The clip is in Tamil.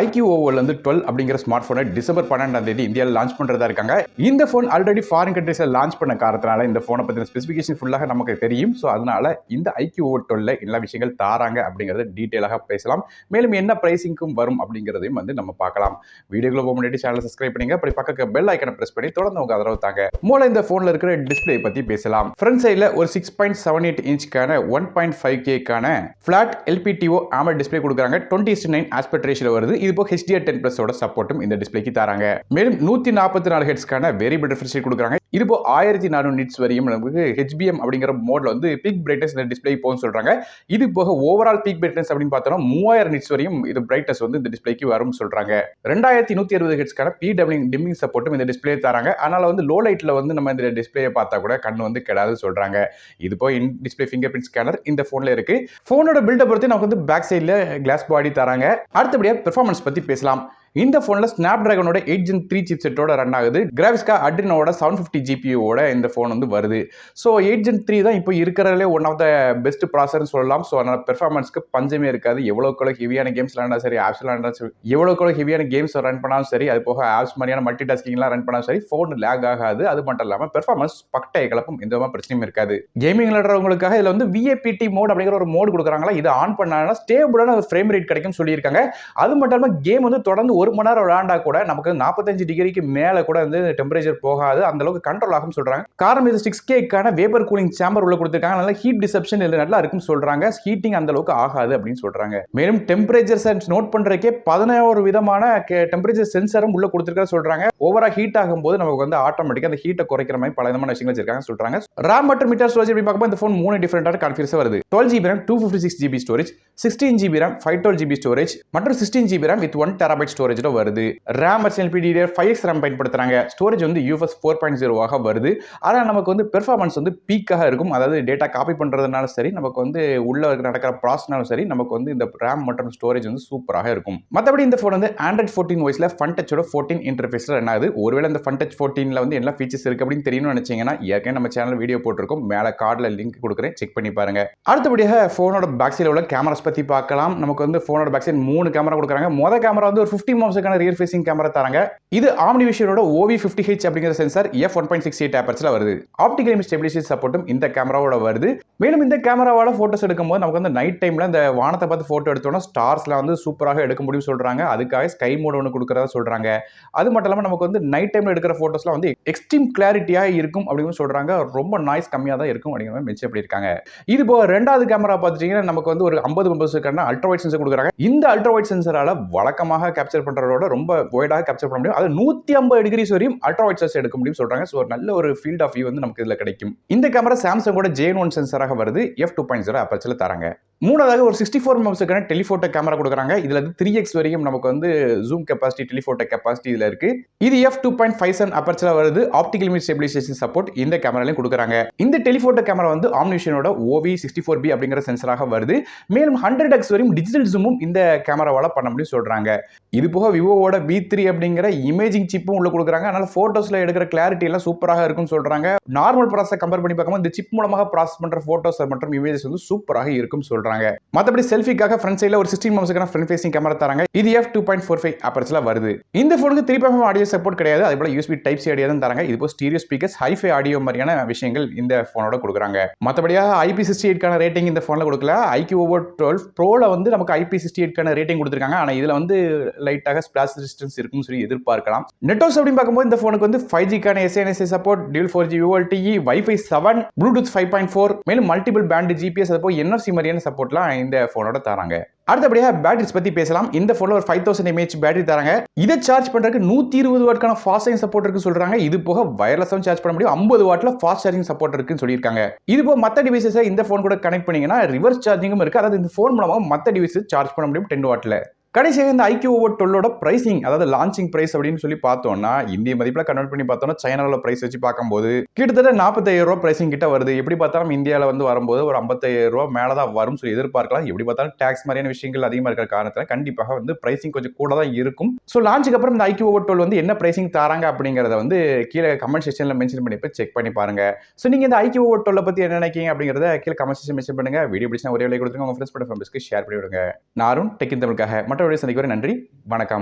iQOO வந்து 12 அப்படிங்கிற ஸ்மார்ட் போனை டிசம்பர் 12ஆம் தேதி இந்தியாவில் லான்ச் பண்றதா இருக்காங்க. இந்த போன் ஆல்ரெடி ஃபாரின் கண்ட்ரீஸ்ல லான்ச் பண்ண காரணத்தினால இந்த போனை பத்தின ஸ்பெசிஃபிகேஷன் ஃபுல்லாக நமக்கு தெரியும். ஸோ அதனால இந்த iQOO 12 எல்லா விஷயங்கள் தாராங்க அப்படிங்கறத டீட்டெயிலாக பேசலாம். மேலும் என்ன பிரைசிங்கும் வரும் அப்படிங்கறதையும் வந்து நம்ம பார்க்கலாம். வீடியோக்குள்ள போக முன்னாடி சேனலை சப்ஸ்கிரைப் பண்ணுங்க. அப்படி பக்கத்துல பெல் ஐக்கனை பிரஸ் பண்ணி தொடர்ந்து உங்க ஆதரவு தாங்க. மூல இந்த போன்ல இருக்கிற டிஸ்பிளே பத்தி பேசலாம். ஃப்ரண்ட் சைடுல ஒரு 6.78 இன்ச்க்கான 1.5K flat LPTO AMOLED display கொடுக்குறாங்க. 20:9 ஆஸ்பெக்ட் ரேஷியோல வருது. இது போக HDR10+ ஓட சப்போர்ட்டும் இந்த டிஸ்பிளேக்கு தராங்க. மேலும் 144 ஹெர்ட்ஸ்க்கான வேரியபிள் ரெஃப்ரெஷ் ரேட் கொடுக்குறாங்க. இது போக 1400 நிட்ஸ் வரையும் நமக்கு HBM அப்படிங்கிற மோட்ல வந்து பீக் பிரைட்னஸ் இந்த டிஸ்பிளே போகும் சொல்றாங்க. இது போக ஓவரால் பீக் பிரைட்னஸ் அப்படின்னு பார்த்தோம்னா 3000 நிட்ஸ் வரையும் இது பிரைட்னஸ் வந்து இந்த டிஸ்பிளேக்கு வரும் சொல்றாங்க. 2160 ஹெர்ட்ஸ்க்கான PWM டிம்மிங் சப்போர்ட்டும் இந்த டிஸ்பிளே தராங்க. அதனால வந்து லோ லைட்ல வந்து நம்ம இந்த டிஸ்பிளே பார்த்தா கூட கண்ணு வந்து கெடாது சொல்றாங்க. இது போக in display finger print scanner இந்த போன்ல இருக்கு. போனோட பில்டப் பொறுத்து நமக்கு வந்து பேக் சைடுல கிளாஸ் பாடி தராங்க. அடுத்தபடியா பெர்ஃபார்மன்ஸ் பத்தி பேசலாம். இந்த போன்ல ஸ்னாப்டிராகனோட 8 Gen 3 சிப்செட்டோட ரன் ஆகுது. கிராபிக்ஸ்கா அட்ரினோட 750 GPU-ஓட இந்த போன் வந்து வருது. ஸோ 8 Gen 3 தான் இப்போ இருக்கிறதுலே ஒன் ஆஃப் த பெஸ்ட் ப்ராசர்னு சொல்லலாம். ஸோ அதனால பெர்ஃபார்மன்ஸ்க்கு பஞ்சமே இருக்காது. எவ்வளோக்கு ஹெவியான கேம்ஸ் விளாண்டாலும் சரி, ஆப்ஸ் விளாண்டாலும் சரி, எவ்வளோக்கு ஹெவியான கேம்ஸ் ரன் பண்ணாலும் சரி, அது போக ஆப்ஸ் மாதிரியான மல்டி டாஸ்கிங்லாம் ரன் பண்ணாலும் சரி, ஃபோன் லேக் ஆகாது. அது மட்டும் இல்லாமல் பெர்ஃபார்மன்ஸ் பட்டைய கலப்பும் எந்த மாதிரி பிரச்சனையும் இருக்காது. கேமிங் விளையாடுறவங்களுக்காக இதில் வந்து VAPT மோட் அப்படிங்கிற ஒரு மோட் கொடுக்குறாங்களா, இது ஆன் பண்ணாங்கன்னா ஸ்டேபிளான ஒரு ஃப்ரேம் ரேட் கிடைக்கும் சொல்லியிருக்காங்க. அது மட்டும் இல்லாமல் கேம் வந்து தொடர்ந்து 1 மணி நேரம் விளையாண்டா கூட நமக்கு 45 டிகிரிக்கு மேல கூட வந்து டெம்பரேச்சர் போகாது. அந்த அளவுக்கு கண்ட்ரோல் ஆகும் சொல்றாங்க. காரணம் இது 6K வேப்பர் கூலிங் சேம்பர் உள்ள கொடுத்திருக்காங்க. அதனால ஹீட் டிசப்ஷன் இது நல்லா இருக்கும் சொல்றாங்க. ஹீட்டிங் அந்த அளவுக்கு ஆகாது அப்படின்னு சொல்றாங்க. மேலும் டெம்பரேச்சர் சென்ஸ் நோட் பண்றதுக்கே 11 விதமான டெம்பரேச்சர் சென்சரும் உள்ள கொடுத்திருக்கா சொல்றாங்க. ஓவரா ஹீட் ஆகும்போது நமக்கு வந்து ஆட்டோமேட்டிக்கா அந்த ஹீட்டை குறைக்கிற மாதிரி பல விதமான விஷயங்கள் வச்சிருக்காங்க சொல்றாங்க. RAM மற்றும் மீட்டர் ஸ்டோரேஜ் எப்படி பார்க்கும்போது இந்த ஃபோன் 3 டிஃபரெண்டான கான்ஃபிகரேஷன் வருது. 12GB RAM 256GB storage, 16GB RAM 512GB storage மற்றும் 16GB RAM with 1TB ஸ்டோரேஜ்ல வருது. RAM LPDDR5X RAM பயன்படுத்துறாங்க. ஸ்டோரேஜ் வந்து UFS 4.0 வருது. ஆனால் நமக்கு வந்து பெர்ஃபார்மன்ஸ் வந்து பீக்காக இருக்கும். அதாவது டேட்டா காப்பி பண்றதுனால சரி, நமக்கு வந்து உள்ள நடக்கிற ப்ராசஸ்னாலும் சரி, நமக்கு வந்து இந்த RAM மற்றும் ஸ்டோரேஜ் வந்து சூப்பராக இருக்கும். மற்றபடி இந்த ஃபோன் வந்து Android 14 OSல ஃபன் டச்சோட 14 இன்டர்ஃபேஸ்ல ரன் ஆகுது. ஒருவேளை இந்த ஃபன் டச் 14ல வந்து என்ன ஃபீச்சர்ஸ் இருக்கு அப்படின்னு தெரியணும்னு நினைச்சீங்கன்னா ஏற்கனவே நம்ம சேனல் வீடியோ போட்டிருக்கோம். மேல கார்டுல லிங்க் கொடுக்குறேன், செக் பண்ணி பாருங்க. அடுத்தபடியாக ஃபோனோட பேக் சைடில் உள்ள கேமராஸ் பத்தி பார்க்கலாம். நமக்கு வந்து ஃபோனோட பேக் சைடு 3 கேமரா கொடுக்குறாங்க. மொதல் கேமரா வந்து ஒரு 50 மெகாபிக்சலுக்கான ரியர் ஃபேசிங் கேமரா தராங்க. இது ஆம்னிவிஷனோட OV50H அப்படிங்கிற சென்சார் f1.68 ஆப்பர்ஸ்ல வருது. ஆப்டிகல் இமேஜ் ஸ்டெபிலைசேஷன் சப்போர்ட்டும் இந்த கேமராவோட வருது. மேலும் இந்த கேமராவால போட்டோஸ் எடுக்கும்போது நமக்கு வந்து நைட் டைம்ல இந்த வானத்தை பார்த்து போட்டோ எடுத்தோம்னா ஸ்டார்ஸ்லாம் வந்து சூப்பராக எடுக்க முடியும் சொல்றாங்க. அதுக்காக ஸ்கை மோட் ஒன்று கொடுக்கறதா சொல்றாங்க. அது மட்டும் இல்லாமல் நமக்கு வந்து நைட் டைம்ல எடுக்கிற போட்டோஸ்லாம் வந்து எக்ஸ்ட்ரீம் கிளாரிட்டியா இருக்கும் அப்படின்னு சொல்றாங்க. ரொம்ப நாய்ஸ் கம்மியாக தான் இருக்கும் அப்படிங்கிற மாதிரி மென்ஷன் பண்ணியிருக்காங்க. இது போக ரெண்டாவது கேமரா பார்த்துட்டீங்கன்னா நமக்கு வந்து ஒரு 50 மெகாபிக்சலுக்கான அல்ட்ரா வைட் சென்சார் கொடுக்குறாங்க. இந்த அல்ட்ரா வைட் சென்சாரால வழக்கமாக கேப்சர் பண்றதோட ரொம்ப வைடாக கேப்சர் பண்ண முடியும். அது 150 டிகிரிஸ் வரையும் அல்ட்ரா வைட் சென்சார் எடுக்க முடியும் சொல்றாங்க. சோ நல்ல ஒரு ஃபீல்ட் ஆஃப் வியூ வந்து நமக்கு இதுல கிடைக்கும். இந்த கேமரா சாம்சங்கோட J1 சென்சாராக வருது. f2.0 அபர்ச்சர்ல தராங்க. மூணாவதாக ஒரு 64 மெகாபிக்சலுக்கான டெலிஃபோட்டோ கேமரா கொடுக்குறாங்க. இதுல 3x வரையும் நமக்கு வந்து ஜூம் கெபாசிட்டி, டெலிஃபோட்டோ கெபாசிட்டி இதுல இருக்கு. இது f2.57 அபர்ச்சர்ல வருது. ஆப்டிகல் இமேஜ் ஸ்டெபிலைசேஷன் சப்போர்ட் இந்த கேமராலையும் கொடுக்குறாங்க. இந்த டெலிஃபோட்டோ கேமரா வந்து ஆம்னிவிஷனோட OV64B அப்படிங்கிற சென்சராக வருது. மேலும் 100x வரையும் டிஜிட்டல் ஜூமும் இந்த கேமராவால பண்ண முடியும் சொல்றாங்க. இது போக விவோவோட V3 அப்படிங்கிற இமேஜிங் சிப்பும் உள்ள கொடுக்குறாங்க. அதனால போட்டோஸ்ல எடுக்கிற கிளாரிட்டி எல்லாம் சூப்பராக இருக்கும் சொல்றாங்க. நார்மல் ப்ராசஸை கம்பேர் பண்ணி பார்க்கும்போது இந்த சிப் மூலமாக ப்ராசஸ் பண்ற போட்டோஸ் மற்றும் இமேஜஸ் வந்து சூப்பராக இருக்கும் சொல்றாங்க. மத்தபடி செல்ஃபிக்காக ஃப்ரண்ட் சைடுல ஒரு 16 மெகாபிக்சலுக்கான ஃப்ரண்ட் ஃபேசிங் கேமரா தராங்க. இது f2.45 ஆப்பர்ஸ்ல வருது. இந்த போனுக்கு 3.5 ஆடியோ சப்போர்ட் கிடையாது. அதே போல USB Type-C ஆடியோ தான் தராங்க. இது போல ஸ்டீரியோ ஸ்பீக்கர்ஸ், ஹைஃபை ஆடியோ மாதிரியான விஷயங்கள் இந்த போனோட கொடுக்குறாங்க. மத்தபடியா IP68 ரேட்டிங் இந்த போன்ல கொடுக்கல. iQOO 12 Proல வந்து நமக்கு IP68 ரேட்டிங் கொடுத்திருக்காங்க. ஆனா இதுல வந்து லைட்டாக ஸ்பிளாஷ் ரெசிஸ்டன்ஸ் இருக்கும்னு சொல்லி எதிர்பார்க்கலாம். நெட்வொர்க்ஸ் அப்படின்னு பார்க்கும்போது இந்த போனுக்கு வந்து 5G SNSA support, Dual 4G VoLTE, Wi-Fi 7, Bluetooth 5.4, மேலும் மல்டிபிள் பேண்ட் GPS, அது போல NFC மாதிரியான சப்போர்ட்லாம் இந்த போனோட தராங்க. அடுத்தபடியா பேட்டரிஸ் பத்தி பேசலாம். இந்த போன்ல ஒரு 5000 mAh பேட்டரி தராங்க. இதை சார்ஜ் பண்றதுக்கு 120 வாட்க்கான ஃபாஸ்ட் சார்ஜிங் சப்போர்ட் இருக்கு சொல்றாங்க. இது போக வயர்லெஸ்ஸாவும் சார்ஜ் பண்ண முடியும். 50 வாட்ல ஃபாஸ்ட் சார்ஜிங் சப்போர்ட் இருக்குன்னு சொல்லியிருக்காங்க. இது போக மற்ற டிவைசஸை இந்த போன் கூட கனெக்ட் பண்ணீங்கன்னா ரிவர்ஸ் சார்ஜிங்கும் இருக்கு. அதாவது இந்த போன் மூலமா மற்ற டிவைஸ் சார்ஜ் பண்ண முடியும் 10 வாட்ல. கடைசியாக இந்த iQOO 12ஓட பிரைசிங், அதாவது லான்ச்சிங் பிரைஸ் அப்படின்னு சொல்லி பார்த்தோம்னா இந்திய மதிப்பில் கன்வெர்ட் பண்ணி பார்த்தோம்னா சைனாவில் பிரைஸ் வச்சு பார்க்கும்போது கிட்டத்தட்ட 45,000 ரூபாய் பிரைசிங் கிட்ட வருது. எப்படி பார்த்தாலும் இந்தியாவில் வந்து வரும்போது ஒரு 55,000 ரூபாய் மேலே தான் வரும் சொல்லி எதிர்பார்க்கலாம். எப்படி பார்த்தாலும் டாக்ஸ் மாதிரியான விஷயங்கள் அதிகமாக இருக்கிற காரணத்தில் கண்டிப்பாக வந்து பிரைசிங் கொஞ்சம் கூட தான் இருக்கும். ஸோ லான்ச்சுக்கு அப்புறம் இந்த iQOO 12 வந்து என்ன பிரைசிங் தராங்க அப்படிங்கிறத வந்து கீழே கமெண்ட் செக்ஷனில் மென்ஷன் பண்ணி செக் பண்ணி பாருங்க. ஸோ நீங்கள் இந்த iQOO 12 பற்றி என்ன நினைக்கிறீங்க அப்படிங்கிறத கீழே கமெண்ட் செக்ஷன் மென்ஷன் பண்ணுங்க. வீடியோ பிடிச்சா ஒரே லைக் கொடுத்துருங்க. உங்கள் ஃப்ரெண்ட்ஸ் ஷேர் பண்ணி விடுங்க. நானும் டெக் இன் தமிழுக்காக மற்ற வீடியோ சந்திக்க வரை நன்றி, வணக்கம்.